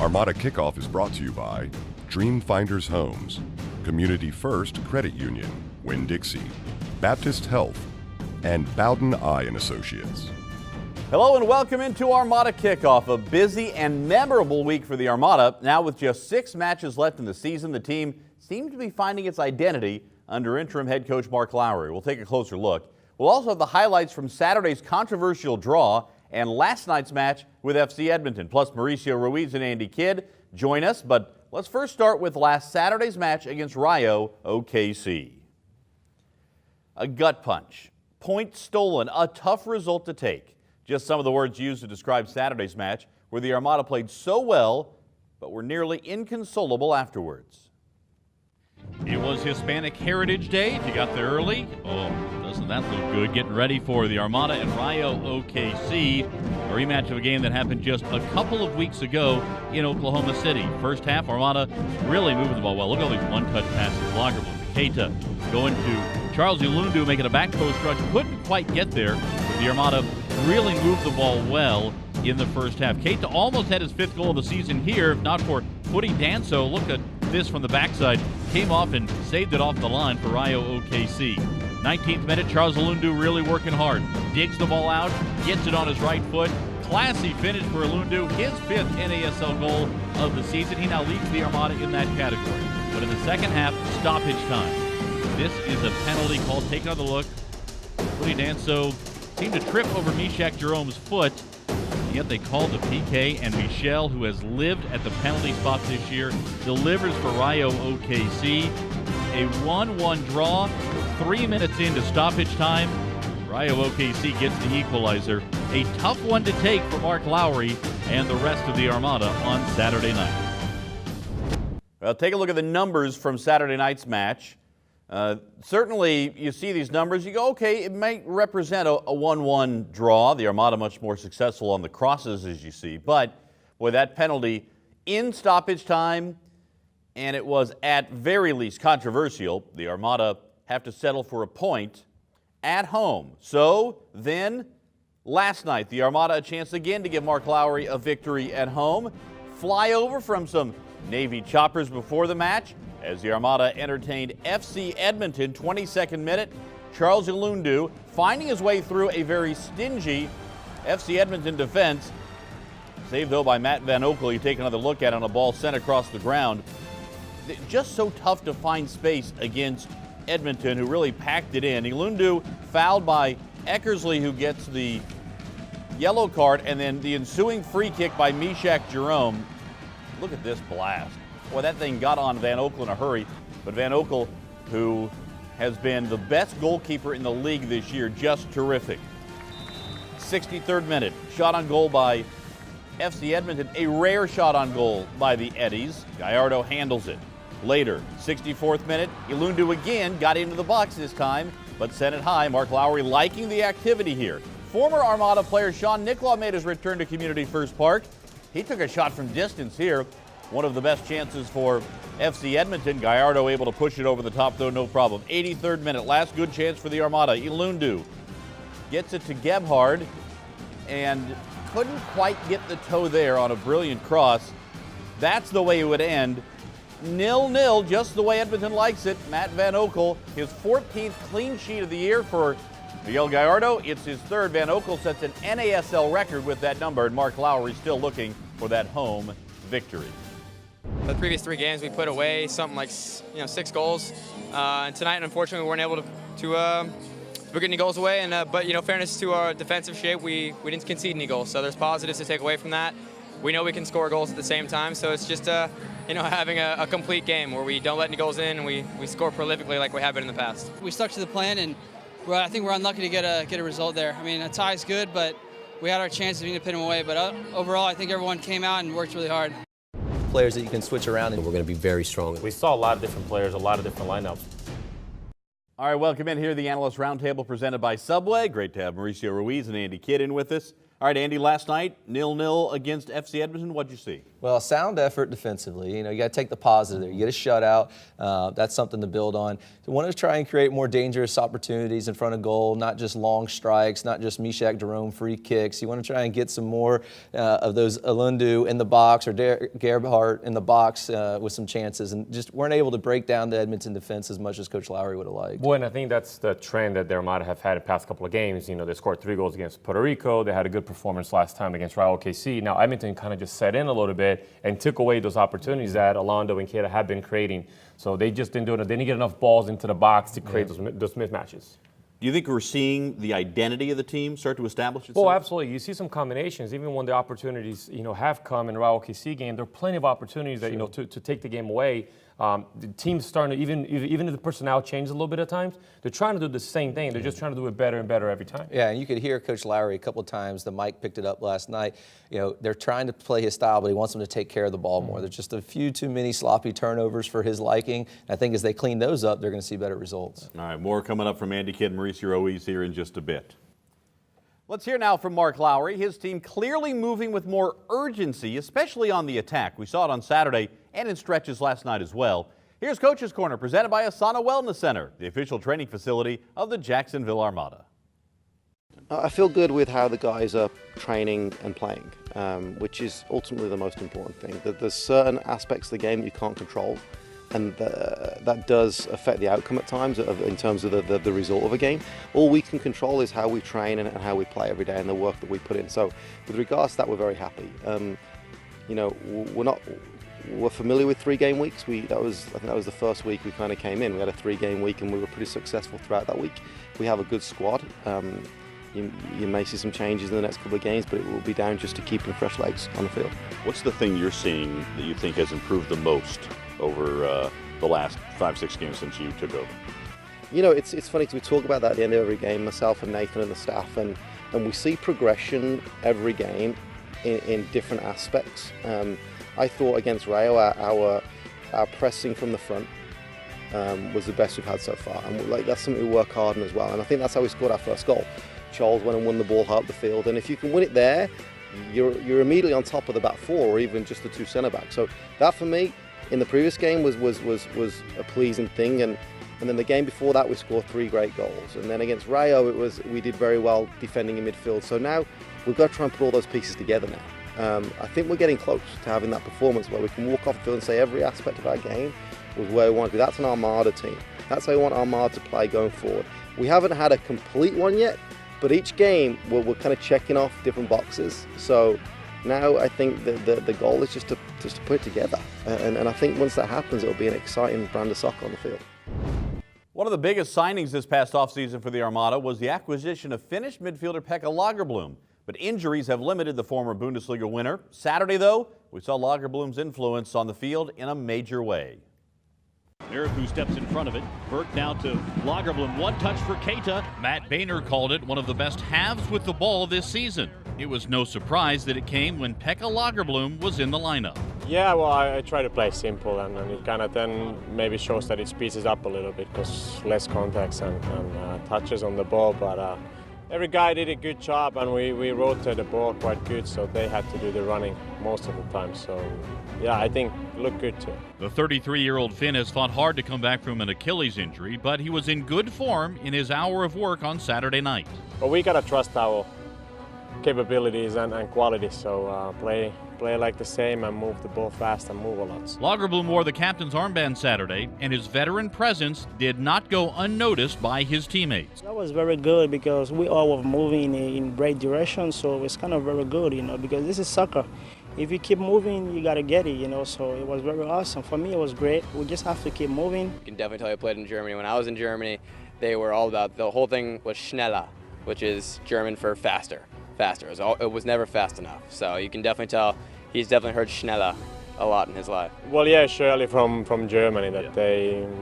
Armada Kickoff is brought to you by Dream Finders Homes, Community First Credit Union, Winn-Dixie, Baptist Health, and Bowden Eye and Associates. Hello and welcome into Armada Kickoff, a busy and memorable week for the Armada. Now with just 6 matches left in the season, the team seems to be finding its identity under interim head coach Mark Lowry. We'll take a closer look. We'll also have the highlights from Saturday's controversial draw and last night's match with FC Edmonton. Plus, Mauricio, Ruiz, and Andy Kidd join us. But let's first start with last Saturday's match against Rayo OKC. A gut punch, points stolen, a tough result to take. Just some of the words used to describe Saturday's match, where the Armada played so well, but were nearly inconsolable afterwards. It was Hispanic Heritage Day. If you got there early, doesn't that look good? Getting ready for the Armada and Rayo OKC, a rematch of a game that happened just a couple of weeks ago in Oklahoma City. First half, Armada really moving the ball well. Look at all these one-touch passes. Lagerblom, Keita going to Charles Ulundu, making a back post run. Couldn't quite get there, but the Armada really moved the ball well in the first half. Keita almost had his 5th goal of the season here, if not for Footy Danso. Look at this from the backside. Came off and saved it off the line for Rayo OKC. 19th minute, Charles Ulundu really working hard. Digs the ball out, gets it on his right foot. Classy finish for Ulundu, his 5th NASL goal of the season. He now leads the Armada in that category. But in the second half, stoppage time. This is a penalty call. Take another look. Footy Danso seemed to trip over Meshach Jerome's foot. Yet they called the PK, and Michel, who has lived at the penalty spot this year, delivers for Rayo OKC. A 1-1 draw, 3 minutes into stoppage time. Rayo OKC gets the equalizer. A tough one to take for Mark Lowry and the rest of the Armada on Saturday night. Well, take a look at the numbers from Saturday night's match. Certainly, you see these numbers, you go, okay, it might represent a 1-1 draw. The Armada much more successful on the crosses, as you see. But, boy, that penalty in stoppage time, and it was at very least controversial. The Armada have to settle for a point at home. So, then, last night, the Armada a chance again to give Mark Lowry a victory at home. Flyover from some Navy choppers before the match, as the Armada entertained FC Edmonton. 22nd minute, Charles Ulundu finding his way through a very stingy FC Edmonton defense. Saved, though, by Matt Van Oekel. You take another look at it on a ball sent across the ground. Just so tough to find space against Edmonton, who really packed it in. Ulundu fouled by Eckersley, who gets the yellow card, and then the ensuing free kick by Meshach Jerome. Look at this blast. Boy, that thing got on Van Oekel in a hurry, but Van Oekel, who has been the best goalkeeper in the league this year, just terrific. 63rd minute, shot on goal by FC Edmonton, a rare shot on goal by the Eddies. Gallardo handles it. Later, 64th minute, Ulundu again got into the box this time, but sent it high. Mark Lowry liking the activity here. Former Armada player Sean Nicola made his return to Community First Park. He took a shot from distance here. One of the best chances for FC Edmonton. Gallardo able to push it over the top, though, no problem. 83rd minute, last good chance for the Armada. Ulundu gets it to Gebhard and couldn't quite get the toe there on a brilliant cross. That's the way it would end. 0-0, just the way Edmonton likes it. Matt Van Oekel, his 14th clean sheet of the year for Miguel Gallardo. It's his 3rd. Van Oekel sets an NASL record with that number, and Mark Lowry still looking for that home victory. The previous 3 games we put away something like 6 goals, and tonight unfortunately we weren't able to get any goals away. But fairness to our defensive shape, we didn't concede any goals, so there's positives to take away from that. We know we can score goals at the same time, so it's just having a complete game where we don't let any goals in and we score prolifically like we have been in the past. We stuck to the plan, and I think we're unlucky to get a result there. I mean, a tie is good, but we had our chances to pin them away. But overall, I think everyone came out and worked really hard. Players that you can switch around, and we're going to be very strong. We saw a lot of different players, a lot of different lineups. All right, welcome in here, the Analyst Roundtable presented by Subway. Great to have Mauricio Ruiz and Andy Kidd in with us. All right, Andy, last night, 0-0 against FC Edmonton. What'd you see? Well, sound effort defensively. You know, you got to take the positive there. You get a shutout. That's something to build on. You want to try and create more dangerous opportunities in front of goal, not just long strikes, not just Mishak Jerome free kicks. You want to try and get some more of those Alundu in the box or Gerhardt in the box with some chances, and just weren't able to break down the Edmonton defense as much as Coach Lowry would have liked. Well, and I think that's the trend that the Armada have had the past couple of games. You know, they scored 3 goals against Puerto Rico. They had a good performance last time against Rayo OKC. Now, Edmonton kind of just set in a little bit and took away those opportunities that Alondo and Keita have been creating. So they just didn't do it. They didn't get enough balls into the box to create those mismatches. Do you think we're seeing the identity of the team start to establish itself? Well, absolutely. You see some combinations. Even when the opportunities, have come in Rayo OKC game, there are plenty of opportunities that, to take the game away. The team's starting to, even if the personnel changes a little bit at times, they're trying to do the same thing. They're just trying to do it better and better every time. Yeah, and you could hear Coach Lowry a couple of times. The mic picked it up last night. They're trying to play his style, but he wants them to take care of the ball more. There's just a few too many sloppy turnovers for his liking. And I think as they clean those up, they're going to see better results. All right, more coming up from Andy Kidd and Mauricio Ruiz here in just a bit. Let's hear now from Mark Lowry. His team clearly moving with more urgency, especially on the attack. We saw it on Saturday and in stretches last night as well. Here's Coach's Corner, presented by Asana Wellness Center, the official training facility of the Jacksonville Armada. I feel good with how the guys are training and playing, which is ultimately the most important thing. There's certain aspects of the game that you can't control, and that does affect the outcome at times in terms of the result of a game. All we can control is how we train and how we play every day and the work that we put in. So with regards to that, we're very happy. We're familiar with 3-game weeks. I think that was the first week we kind of came in. We had a 3-game week and we were pretty successful throughout that week. We have a good squad. You may see some changes in the next couple of games, but it will be down just to keeping fresh legs on the field. What's the thing you're seeing that you think has improved the most over the last 5-6 games since you took over? It's funny because we talk about that at the end of every game, myself and Nathan and the staff, and we see progression every game in different aspects. I thought against Rayo, our pressing from the front was the best we've had so far, and that's something we work hard on as well. And I think that's how we scored our first goal. Charles went and won the ball high up the field, and if you can win it there, you're immediately on top of the back four, or even just the 2 centre backs. So that for me, in the previous game was a pleasing thing, and then the game before that we scored 3 great goals, and then against Rayo we did very well defending in midfield. So now we've got to try and put all those pieces together now. I think we're getting close to having that performance where we can walk off the field and say every aspect of our game was where we want to be. That's an Armada team. That's how we want Armada to play going forward. We haven't had a complete one yet, but each game we're kind of checking off different boxes. So now I think the goal is just to put it together. And I think once that happens, it'll be an exciting brand of soccer on the field. One of the biggest signings this past offseason for the Armada was the acquisition of Finnish midfielder Pekka Lagerblom. But injuries have limited the former Bundesliga winner. Saturday, though, we saw Lagerblom's influence on the field in a major way. Miracle steps in front of it. Burke now to Lagerblom. One touch for Keita. Matt Boehner called it one of the best halves with the ball this season. It was no surprise that it came when Pekka Lagerblom was in the lineup. Yeah, well, I try to play simple, and it kind of then maybe shows that it speeds it up a little bit because less contacts and touches on the ball. But every guy did a good job, and we rotated the ball quite good, so they had to do the running most of the time. So, yeah, I think it looked good too. The 33-year-old Finn has fought hard to come back from an Achilles injury, but he was in good form in his hour of work on Saturday night. But we got to trust our capabilities and quality, so play like the same and move the ball fast and move a lot. Lagerblom wore the captain's armband Saturday, and his veteran presence did not go unnoticed by his teammates. That was very good because we all were moving in right direction, so it's kind of very good, because this is soccer. If you keep moving, you got to get it, so it was very awesome. For me, it was great. We just have to keep moving. You can definitely tell I played in Germany. When I was in Germany, they were all about, the whole thing was schneller, which is German for faster. It was never fast enough. So you can definitely tell he's definitely heard schneller a lot in his life. Well, yeah, surely from Germany.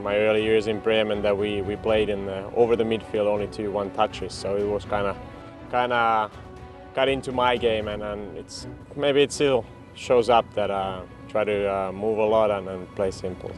My early years in Bremen, that we played in over the midfield only 2-1 touches. So it was kind of got into my game, and maybe it still shows up that I try to move a lot and play simple.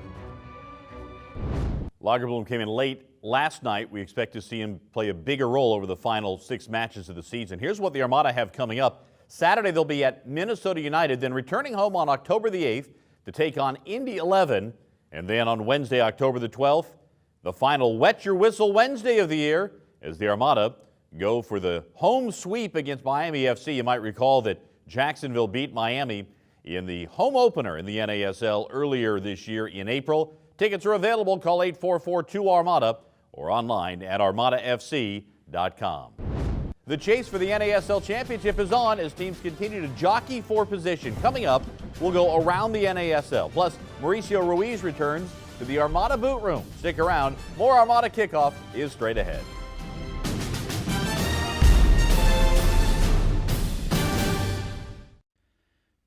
Lagerblom came in late last night. We expect to see him play a bigger role over the final 6 matches of the season. Here's what the Armada have coming up. Saturday, they'll be at Minnesota United, then returning home on October the 8th to take on Indy 11. And then on Wednesday, October the 12th, the final Wet Your Whistle Wednesday of the year as the Armada go for the home sweep against Miami FC. You might recall that Jacksonville beat Miami in the home opener in the NASL earlier this year in April. Tickets are available. Call 844-2-ARMADA or online at armadafc.com. The chase for the NASL Championship is on as teams continue to jockey for position. Coming up, we'll go around the NASL. Plus, Mauricio Ruiz returns to the Armada boot room. Stick around. More Armada Kickoff is straight ahead.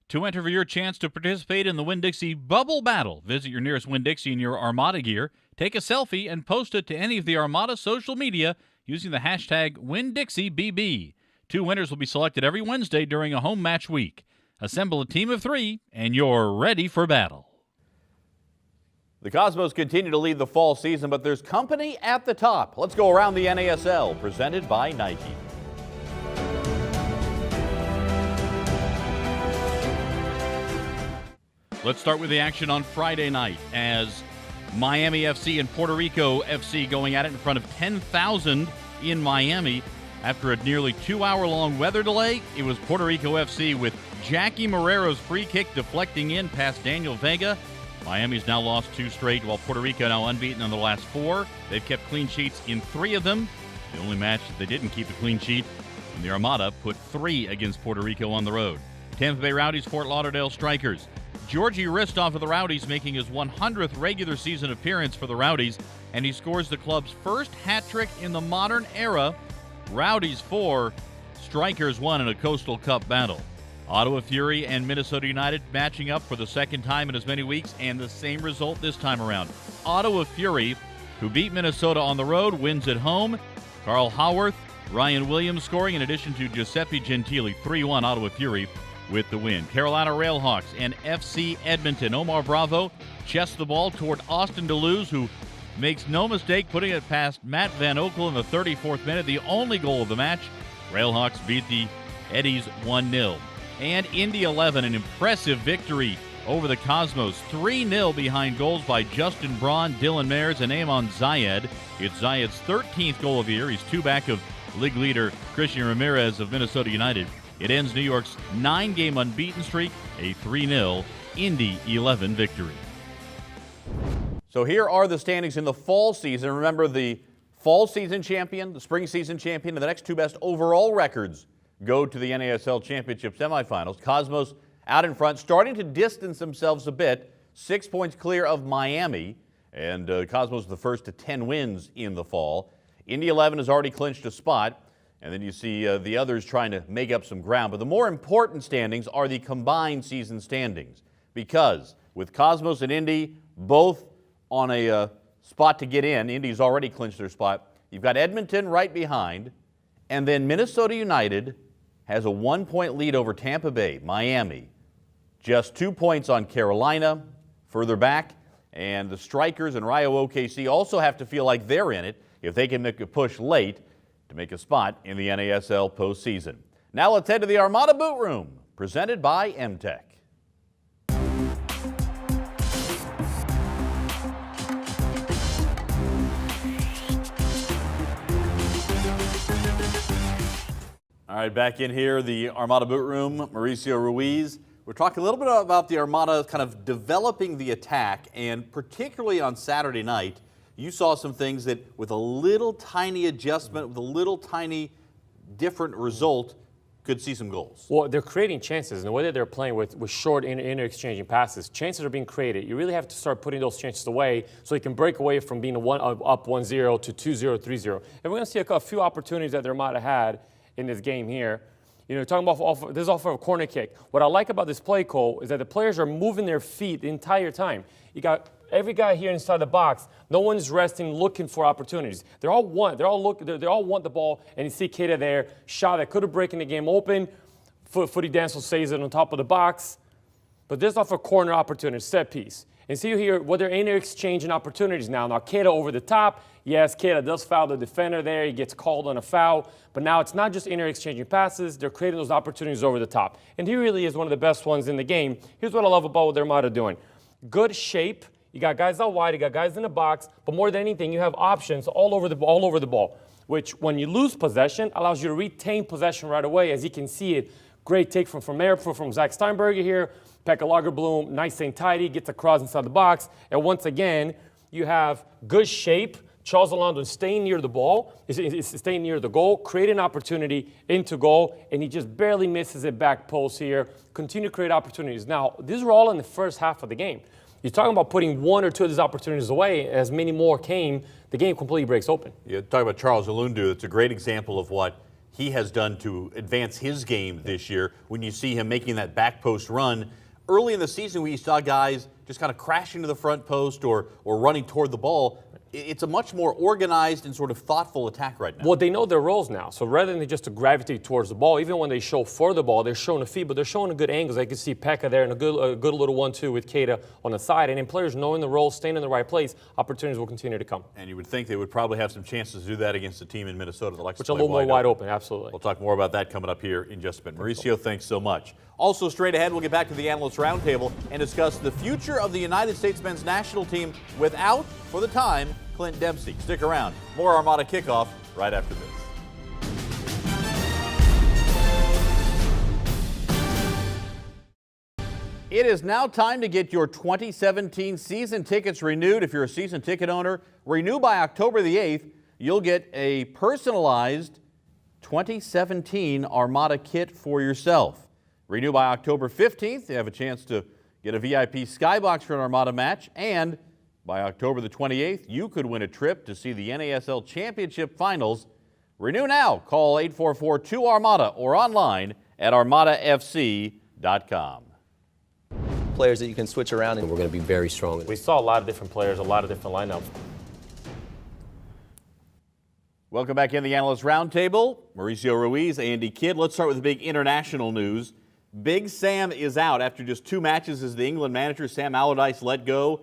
To enter for your chance to participate in the Winn-Dixie Bubble Battle, visit your nearest Winn-Dixie in your Armada gear, take a selfie, and post it to any of the Armada social media using the hashtag WinnDixieBB. 2 winners will be selected every Wednesday during a home match week. Assemble a team of 3, and you're ready for battle. The Cosmos continue to lead the fall season, but there's company at the top. Let's go around the NASL, presented by Nike. Let's start with the action on Friday night as Miami FC and Puerto Rico FC going at it in front of 10,000 in Miami. After a nearly 2-hour-long weather delay, it was Puerto Rico FC with Jackie Marrero's free kick deflecting in past Daniel Vega. Miami's now lost 2 straight, while Puerto Rico now unbeaten in the last 4. They've kept clean sheets in 3 of them. The only match they didn't keep a clean sheet, and the Armada put 3 against Puerto Rico on the road. Tampa Bay Rowdies, Fort Lauderdale Strikers. Georgie Ristoff of the Rowdies making his 100th regular season appearance for the Rowdies, and he scores the club's first hat trick in the modern era. Rowdies 4, Strikers 1 in a Coastal Cup battle. Ottawa Fury and Minnesota United matching up for the second time in as many weeks, and the same result this time around. Ottawa Fury, who beat Minnesota on the road, wins at home. Carl Howarth, Ryan Williams scoring in addition to Giuseppe Gentili. 3-1 Ottawa Fury with the win. Carolina Railhawks and FC Edmonton. Omar Bravo chests the ball toward Austin Deleuze, who makes no mistake putting it past Matt Van Oekel in the 34th minute, the only goal of the match. Railhawks beat the Eddies 1-0. And Indy 11, an impressive victory over the Cosmos. 3-0 behind goals by Justin Braun, Dylan Mayers, and Amon Zayed. It's Zayed's 13th goal of the year. He's 2 back of league leader Christian Ramirez of Minnesota United. It ends New York's 9-game unbeaten streak, a 3-0 Indy 11 victory. So here are the standings in the fall season. Remember, the fall season champion, the spring season champion, and the next 2 best overall records go to the NASL Championship semifinals. Cosmos out in front, starting to distance themselves a bit, 6 points clear of Miami, and Cosmos the first to 10 wins in the fall. Indy 11 has already clinched a spot. And then you see the others trying to make up some ground. But the more important standings are the combined season standings, because with Cosmos and Indy both on a spot to get in, Indy's already clinched their spot. You've got Edmonton right behind, and then Minnesota United has a 1-point lead over Tampa Bay. Miami just 2 points on Carolina further back, and the Strikers and Rayo OKC also have to feel like they're in it if they can make a push late to make a spot in the NASL postseason. Now let's head to the Armada Boot Room, presented by MTech. All right, back in here, the Armada Boot Room, Mauricio Ruiz. We're talking a little bit about the Armada kind of developing the attack, and particularly on Saturday night, you saw some things that with a little tiny adjustment, with a little tiny different result, could see some goals. Well, they're creating chances, and the way that they're playing with short inter-exchanging passes, chances are being created. You really have to start putting those chances away so you can break away from being up 1-0 to 2-0, 3-0. And we're going to see a few opportunities that they might have had in this game here. You know, talking about this is off of a corner kick. What I like about this play, Cole, is that the players are moving their feet the entire time. You got every guy here inside the box. No one's resting, looking for opportunities. They all want the ball. And you see Keita there, shot that could have broken the game open. Footy Dancel saves it on top of the box. but this off a corner opportunity, set piece. And see here what they're interexchanging opportunities now. Now, Keita over the top. Yes, Keita does foul the defender there. He gets called on a foul. But now it's not just interexchanging passes. They're creating those opportunities over the top. And he really is one of the best ones in the game. Here's what I love about what the Armada doing. Good shape. You got guys out wide. You got guys in the box. But more than anything, you have options all over the ball, which when you lose possession allows you to retain possession right away. As you can see it, great take from Zach Steinberger here. Pekka Lagerblom, nice and tidy, gets across inside the box. And once again, you have good shape. Charles Alonso staying near the ball, is staying near the goal, create an opportunity into goal, and he just barely misses it back post here. Continue to create opportunities. Now, these are all in the first half of the game. You're talking about putting one or two of these opportunities away. As many more came, the game completely breaks open. You talk about Charles Alundu. It's a great example of what he has done to advance his game this year when you see him making that back post run. Early in the season, we saw guys just kind of crashing to the front post or running toward the ball. It's a much more organized and sort of thoughtful attack right now. Well, they know their roles now. So rather than just to gravitate towards the ball, even when they show for the ball, they're showing a feed, but they're showing a good angles. I can see Pekka there and a good little 1-2 with Keita on the side. And in players knowing the role, staying in the right place, opportunities will continue to come. And you would think they would probably have some chances to do that against a team in Minnesota that likes to play play a little more wide open, absolutely. We'll talk more about that coming up here in just a minute. Mauricio, thanks so much. Also, straight ahead, we'll get back to the Analyst Roundtable and discuss the future of the United States men's national team without, for the time, Clint Dempsey. Stick around. More Armada Kickoff right after this. It is now time to get your 2017 season tickets renewed. If you're a season ticket owner, renew by October the 8th. You'll get a personalized 2017 Armada kit for yourself. Renew by October 15th. You have a chance to get a VIP skybox for an Armada match. And by October the 28th, you could win a trip to see the NASL Championship Finals. Renew now. Call 844-2-ARMADA or online at armadafc.com. Players that you can switch around, and we're going to be very strong. We saw a lot of different players, a lot of different lineups. Welcome back in the Analyst Roundtable. Mauricio Ruiz, Andy Kidd. Let's start with the big international news. Big Sam is out after just 2 matches as the England manager. Sam Allardyce let go.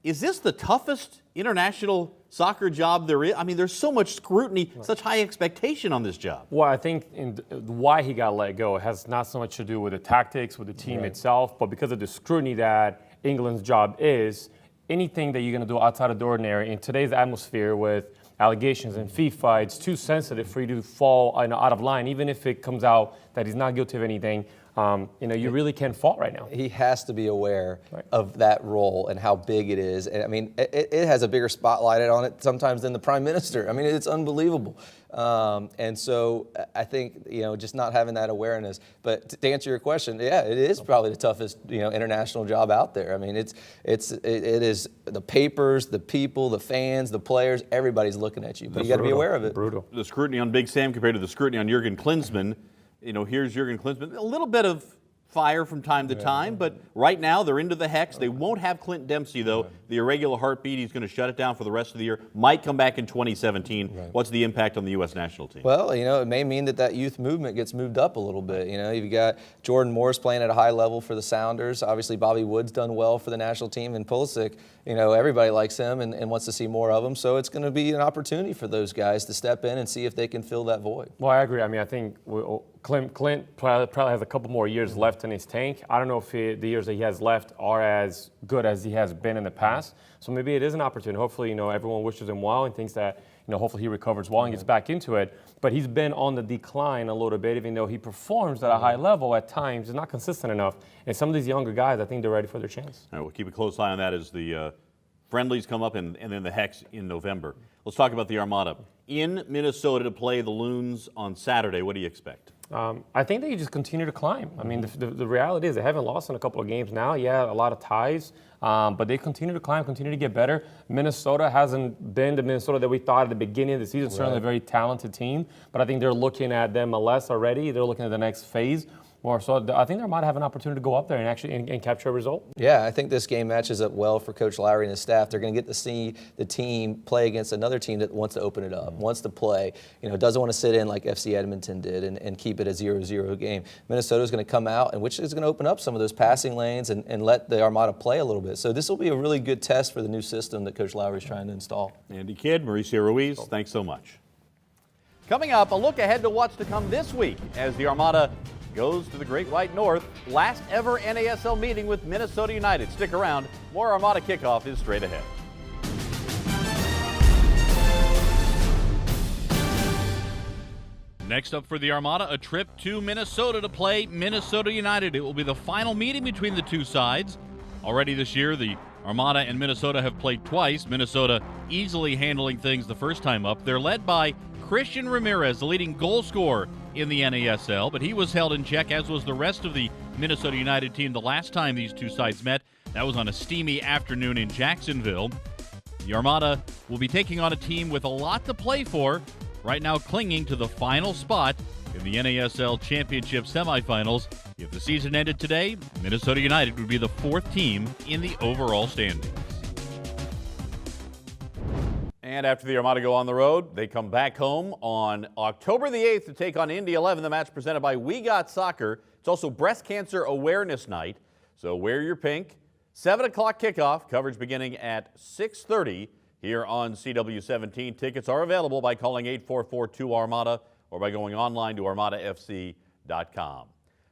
Is this the toughest international soccer job there is? I mean, there's so much scrutiny, such high expectation on this job. Well, I think why he got let go has not so much to do with the tactics, with the team itself, but because of the scrutiny that England's job is, anything that you're going to do outside of the ordinary in today's atmosphere with allegations and FIFA, it's too sensitive for you to fall out of line, even if it comes out that he's not guilty of anything. You really can't fault right now. He has to be aware of that role and how big it is. And I mean, it has a bigger spotlight on it sometimes than the Prime Minister. I mean, it's unbelievable. And so I think, just not having that awareness. But to answer your question, yeah, it is probably the toughest, international job out there. I mean, it is the papers, the people, the fans, the players, everybody's looking at you. But you got to be aware of it. Brutal. The scrutiny on Big Sam compared to the scrutiny on Jurgen Klinsmann. Here's Jurgen Klinsmann. A little bit of fire from time to time, but right now they're into the hex. They won't have Clint Dempsey, though. The irregular heartbeat, he's going to shut it down for the rest of the year. Might come back in 2017. What's the impact on the U.S. national team? Well, it may mean that youth movement gets moved up a little bit. You've got Jordan Morris playing at a high level for the Sounders. Obviously, Bobby Wood's done well for the national team, and Pulisic, everybody likes him and wants to see more of him. So it's going to be an opportunity for those guys to step in and see if they can fill that void. Well, I agree. I mean, I think Clint probably has a couple more years left in his tank. I don't know if the years that he has left are as good as he has been in the past. So maybe it is an opportunity. Hopefully, everyone wishes him well and thinks that, hopefully he recovers well and gets back into it. But he's been on the decline a little bit, even though he performs at a high level at times. He's not consistent enough. And some of these younger guys, I think they're ready for their chance. All right, we'll keep a close eye on that as the friendlies come up and then the Hex in November. Let's talk about the Armada. In Minnesota to play the Loons on Saturday, what do you expect? I think they just continue to climb. I mean, the reality is they haven't lost in a couple of games now. Yeah, a lot of ties, but they continue to climb, continue to get better. Minnesota hasn't been the Minnesota that we thought at the beginning of the season. Certainly a very talented team, but I think they're looking at them MLS already. They're looking at the next phase. more. So I think they might have an opportunity to go up there and actually and capture a result. Yeah, I think this game matches up well for Coach Lowry and his staff. They're going to get to see the team play against another team that wants to open it up, wants to play, doesn't want to sit in like FC Edmonton did and keep it a 0-0 game. Minnesota's going to come out, and which is going to open up some of those passing lanes and let the Armada play a little bit. So this will be a really good test for the new system that Coach Lowry is trying to install. Andy Kidd, Mauricio Ruiz, thanks so much. Coming up, a look ahead to what's to come this week as the Armada goes to the Great White North. Last ever NASL meeting with Minnesota United. Stick around. More Armada Kickoff is straight ahead. Next up for the Armada, a trip to Minnesota to play Minnesota United. It will be the final meeting between the two sides. Already this year, the Armada and Minnesota have played twice. Minnesota easily handling things the first time up. They're led by Christian Ramirez, the leading goal scorer in the NASL, but he was held in check, as was the rest of the Minnesota United team the last time these two sides met. That was on a steamy afternoon in Jacksonville. The Armada will be taking on a team with a lot to play for, right now clinging to the final spot in the NASL Championship semifinals. If the season ended today, Minnesota United would be the fourth team in the overall standings. And after the Armada go on the road, they come back home on October the 8th to take on Indy 11, the match presented by We Got Soccer. It's also Breast Cancer Awareness Night, so wear your pink. 7 o'clock kickoff, coverage beginning at 6:30 here on CW17. Tickets are available by calling 844-2-ARMADA or by going online to armadafc.com.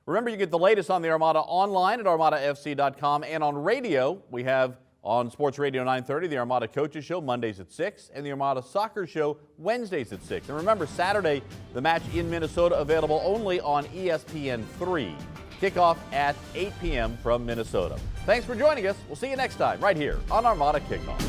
Remember, you get the latest on the Armada online at armadafc.com, and on radio, we have on Sports Radio 930, the Armada Coaches Show, Mondays at 6, and the Armada Soccer Show, Wednesdays at 6. And remember, Saturday, the match in Minnesota, available only on ESPN3. Kickoff at 8 p.m. from Minnesota. Thanks for joining us. We'll see you next time right here on Armada Kickoff.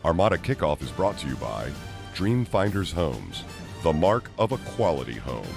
Armada Kickoff is brought to you by Dream Finders Homes, the mark of a quality home.